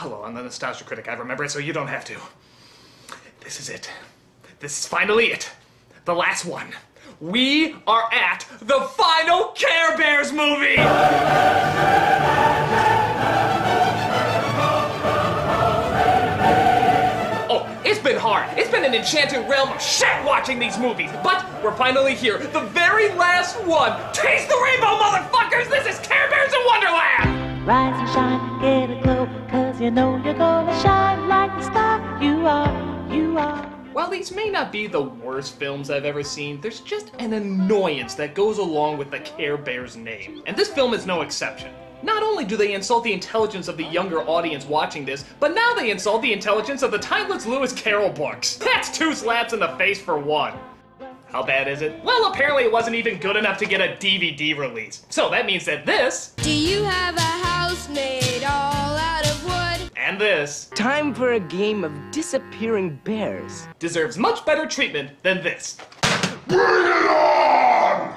Hello, I'm the Nostalgia Critic. I remember it, so you don't have to. This is it. This is finally it. The last one. We are at the final Care Bears movie! Oh, it's been hard. It's been an enchanted realm of shit watching these movies. But we're finally here. The very last one. Taste the rainbow, motherfuckers! This is Care Bears in Wonderland! Rise and shine, get a glow, 'cause you know you're gonna shine like the star you are, you are. While these may not be the worst films I've ever seen, there's just an annoyance that goes along with the Care Bears name. And this film is no exception. Not only do they insult the intelligence of the younger audience watching this, but now they insult the intelligence of the timeless Lewis Carroll books. That's 2 slaps in the face for one. How bad is it? Well, apparently it wasn't even good enough to get a DVD release. So that means that this... Do you have a house made all out of wood? And this... Time for a game of disappearing bears. deserves much better treatment than this. Bring it on!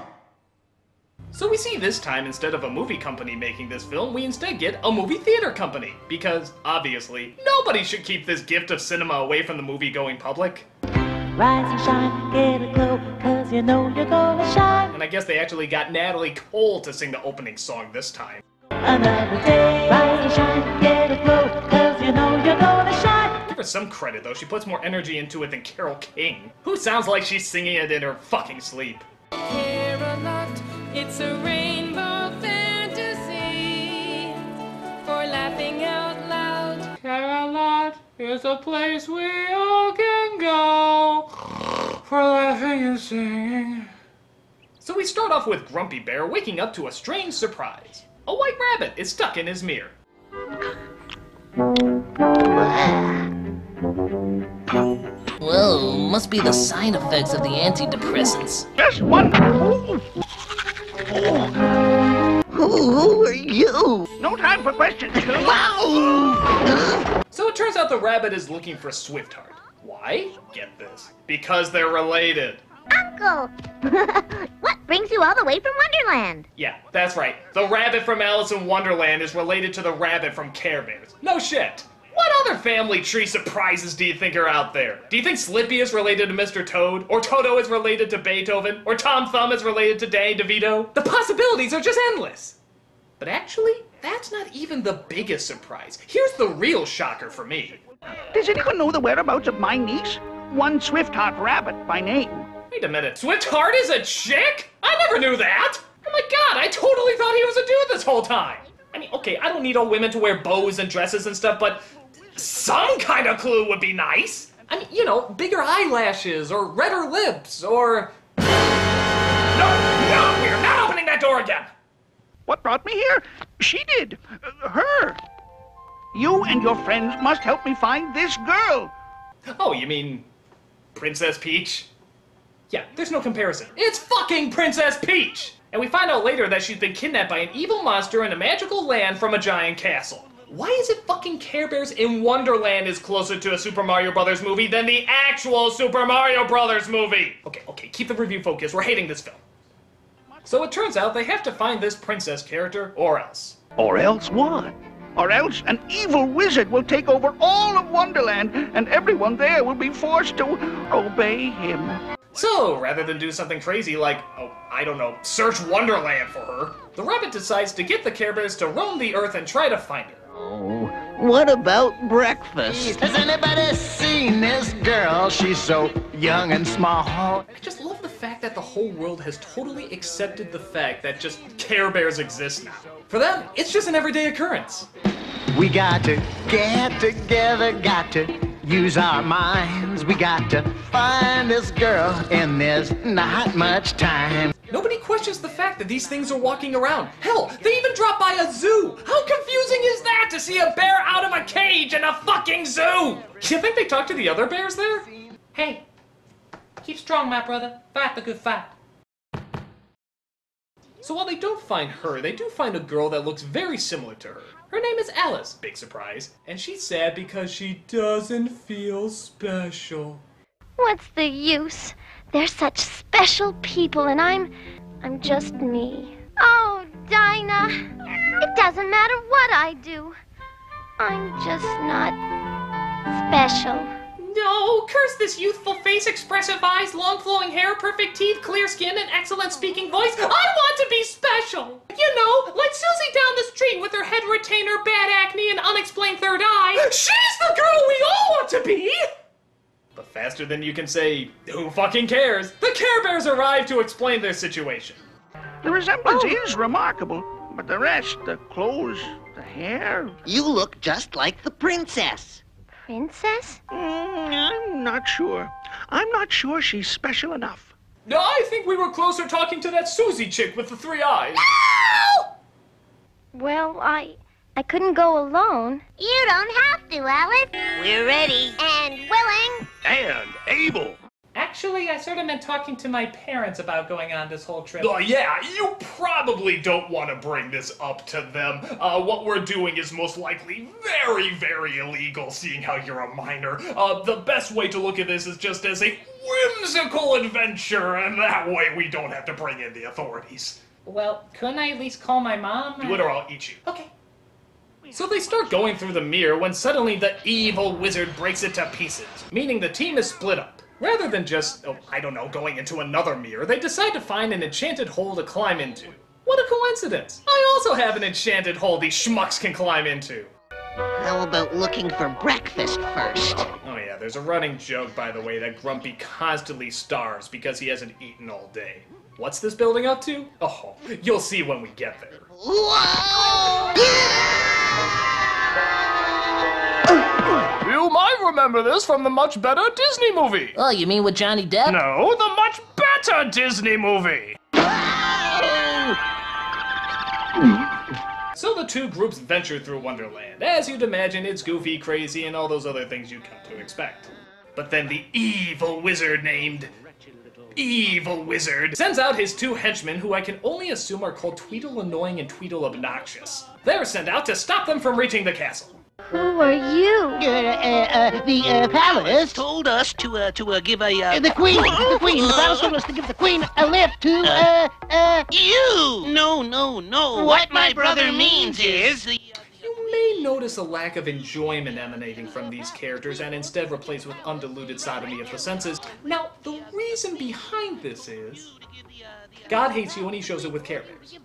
So we see this time, instead of a movie company making this film, we instead get a movie theater company. Because, obviously, nobody should keep this gift of cinema away from the movie-going public. Rise and shine, get a glow, 'cause you know you're gonna shine. And I guess they actually got Natalie Cole to sing the opening song this time. Another day, rise and shine, get a glow, 'cause you know you're gonna shine. Give her some credit, though. She puts more energy into it than Carole King, who sounds like she's singing it in her fucking sleep. Care a lot, it's a rainbow fantasy for laughing out loud. Care-a-lot is a place we all can go for laughing and singing. So we start off with Grumpy Bear waking up to a strange surprise. A white rabbit is stuck in his mirror. Whoa, must be the side effects of the antidepressants. Just one. Who are you? No time for questions. So it turns out the rabbit is looking for Swiftheart. Why? Get this. Because they're related. Uncle! What brings you all the way from Wonderland? Yeah, that's right. The rabbit from Alice in Wonderland is related to the rabbit from Care Bears. No shit. What other family tree surprises do you think are out there? Do you think Slippy is related to Mr. Toad? Or Toto is related to Beethoven? Or Tom Thumb is related to Danny DeVito? The possibilities are just endless. But actually, that's not even the biggest surprise. Here's the real shocker for me. Does anyone know the whereabouts of my niece? One Swiftheart Rabbit by name. Wait a minute, Swiftheart is a chick? I never knew that! Oh my god, I totally thought he was a dude this whole time! I mean, okay, I don't need all women to wear bows and dresses and stuff, but some kind of clue would be nice! I mean, you know, bigger eyelashes, or redder lips, or... No, we're not opening that door again! What brought me here? She did. Her. You and your friends must help me find this girl. Oh, you mean Princess Peach? Yeah, there's no comparison. It's fucking Princess Peach! And we find out later that she's been kidnapped by an evil monster in a magical land from a giant castle. Why is it fucking Care Bears in Wonderland is closer to a Super Mario Brothers movie than the actual Super Mario Brothers movie? Okay, keep the review focused. We're hating this film. So it turns out they have to find this princess character, or else. Or else what? Or else an evil wizard will take over all of Wonderland and everyone there will be forced to obey him. So, rather than do something crazy like, oh, I don't know, search Wonderland for her, the rabbit decides to get the Care Bears to roam the earth and try to find her. Oh, what about breakfast? Has anybody seen this girl? She's so young and small. I just love the fact that the whole world has totally accepted the fact that just Care Bears exist now. For them, it's just an everyday occurrence. We got to get together, got to use our minds. We got to find this girl, and there's not much time. Nobody questions the fact that these things are walking around. Hell, they even drop by a zoo. How confusing is that to see a bear out of a cage in a fucking zoo? You think they talk to the other bears there? Hey, keep strong, my brother. Fight the good fight. So while they don't find her, they do find a girl that looks very similar to her. Her name is Alice, big surprise, and she's sad because she doesn't feel special. What's the use? They're such special people and I'm just me. Oh, Dinah, it doesn't matter what I do. I'm just not special. No, curse this youthful face, expressive eyes, long flowing hair, perfect teeth, clear skin, and excellent speaking voice. I want to be special! You know, like Susie down the street with her head retainer, bad acne, and unexplained third eye. She's the girl we all want to be! But faster than you can say, who fucking cares? The Care Bears arrive to explain their situation. The resemblance is remarkable, but the rest, the clothes, the hair... You look just like the princess. Princess? I'm not sure. I'm not sure she's special enough. No, I think we were closer talking to that Susie chick with the 3 eyes. No! Well, I couldn't go alone. You don't have to, Alice. We're ready. And willing. And able. Actually, I sort of meant talking to my parents about going on this whole trip. Oh, yeah, you probably don't want to bring this up to them. What we're doing is most likely very, very illegal, seeing how you're a minor. The best way to look at this is just as a whimsical adventure, and that way we don't have to bring in the authorities. Well, couldn't I at least call my mom? Do it or I'll eat you. Okay. So they start going through the mirror when suddenly the evil wizard breaks it to pieces, meaning the team is split up. Rather than just, going into another mirror, they decide to find an enchanted hole to climb into. What a coincidence! I also have an enchanted hole these schmucks can climb into. How about looking for breakfast first? Oh yeah, there's a running joke, by the way, that Grumpy constantly starves because he hasn't eaten all day. What's this building up to? Oh, you'll see when we get there. Whoa! You might remember this from the much better Disney movie. Oh, you mean with Johnny Depp? No, the much better Disney movie. So the two groups venture through Wonderland. As you'd imagine, it's goofy, crazy, and all those other things you come to expect. But then the evil wizard named Evil Wizard sends out his 2 henchmen, who I can only assume are called Tweedle Annoying and Tweedle Obnoxious. They're sent out to stop them from reaching the castle. Who are you? The palace Told us to give a, The queen. The palace told us to give the queen a lift to, You! No. What my brother means is the... You may notice a lack of enjoyment emanating from these characters and instead replaced with undiluted sodomy of the senses. Now, the reason behind this is God hates you and he shows it with Care Bears.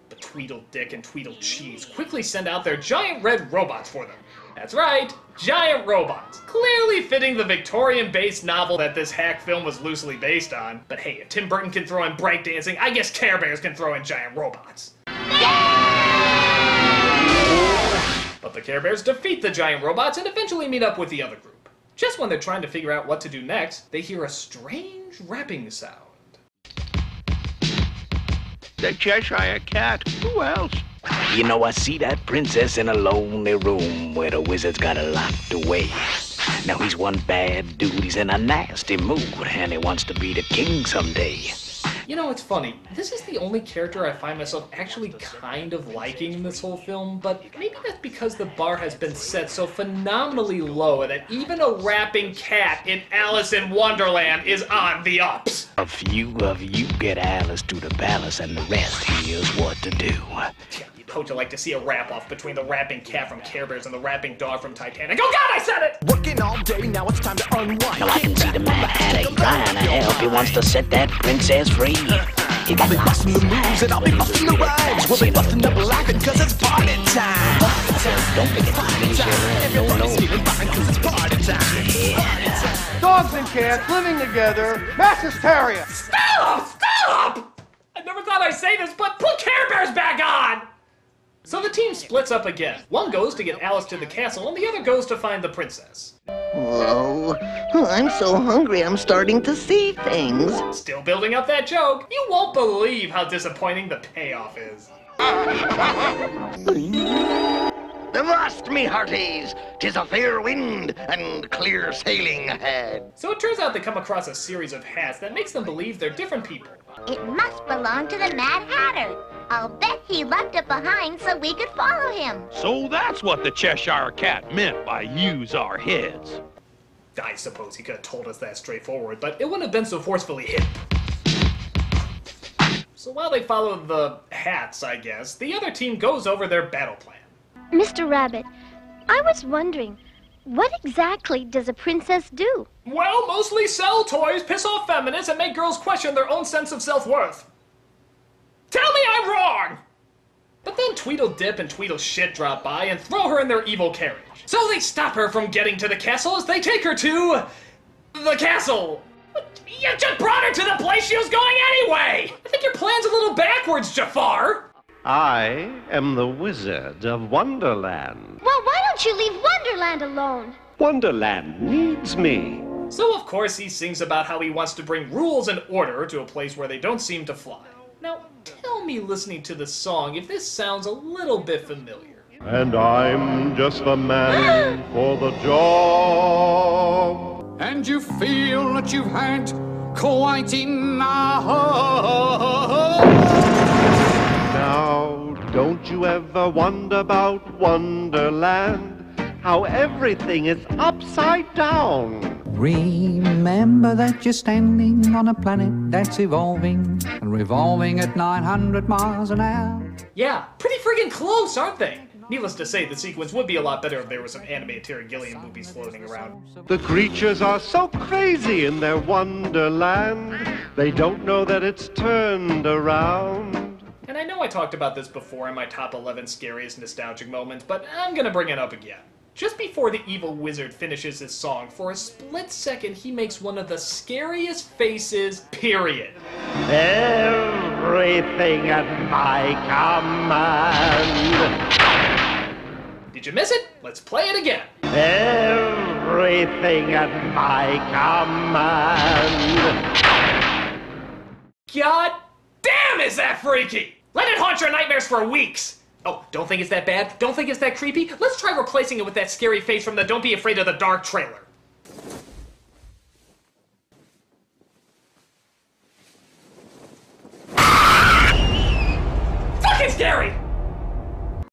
But Tweedledick and Tweedlecheese quickly send out their giant red robots for them. That's right, giant robots. Clearly fitting the Victorian-based novel that this hack film was loosely based on. But hey, if Tim Burton can throw in breakdancing, I guess Care Bears can throw in giant robots. But the Care Bears defeat the giant robots and eventually meet up with the other group. Just when they're trying to figure out what to do next, they hear a strange rapping sound. The Cheshire Cat. Who else? You know, I see that princess in a lonely room where the wizard's got her locked away. Now he's one bad dude, he's in a nasty mood, and he wants to be the king someday. You know, it's funny. This is the only character I find myself actually kind of liking in this whole film, but maybe that's because the bar has been set so phenomenally low that even a rapping cat in Alice in Wonderland is on the ups. A few of you get Alice to the palace, and the rest here's what to do. You'd like to see a rap-off between the rapping cat from Care Bears and the rapping dog from Titanic. Oh God, I said it! Working all day, now it's time to unwind. Now I can see the Mad Hatter trying to help. He wants to set that princess free. He got I'll be busting the moves and I'll be busting the rhymes. We'll be busting up laughing cause it's party time. Don't forget to be sure. Everybody's feeling fine cause it's party time. Yeah. Dogs and cats living together, mass hysteria. Stop! I never thought I'd say this, but put Care Bears back on! So the team splits up again. One goes to get Alice to the castle, and the other goes to find the princess. Whoa, I'm so hungry I'm starting to see things. Still building up that joke. You won't believe how disappointing the payoff is. Avast, me hearties! 'Tis a fair wind and clear sailing ahead. So it turns out they come across a series of hats that makes them believe they're different people. It must belong to the Mad Hatter. I'll bet he left it behind so we could follow him. So that's what the Cheshire Cat meant by use our heads. I suppose he could have told us that straightforward, but it wouldn't have been so forcefully hidden. So while they follow the hats, I guess, the other team goes over their battle plan. Mr. Rabbit, I was wondering, what exactly does a princess do? Well, mostly sell toys, piss off feminists, and make girls question their own sense of self-worth. Tell me I'm wrong! But then Tweedledip and Tweedleshit drop by and throw her in their evil carriage. So they stop her from getting to the castle as they take her to... the castle! You just brought her to the place she was going anyway! I think your plan's a little backwards, Jafar! I am the Wizard of Wonderland. Well, why don't you leave Wonderland alone? Wonderland needs me. So of course he sings about how he wants to bring rules and order to a place where they don't seem to fly. Now, tell me listening to the song if this sounds a little bit familiar. And I'm just the man for the job. And you feel that you've had quite enough. Now, don't you ever wonder about Wonderland? How everything is upside down. Remember that you're standing on a planet that's evolving and revolving at 900 miles an hour. Yeah, pretty friggin' close, aren't they? Needless to say, the sequence would be a lot better if there were some animated Terry Gilliam movies floating around. The creatures are so crazy in their Wonderland. They don't know that it's turned around. And I know I talked about this before in my top 11 scariest nostalgic moments, but I'm gonna bring it up again. Just before the evil wizard finishes his song, for a split second he makes one of the scariest faces, period. Everything at my command. Did you miss it? Let's play it again. Everything at my command. God damn, is that freaky! Let it haunt your nightmares for weeks! Oh, don't think it's that bad? Don't think it's that creepy? Let's try replacing it with that scary face from the Don't Be Afraid of the Dark trailer.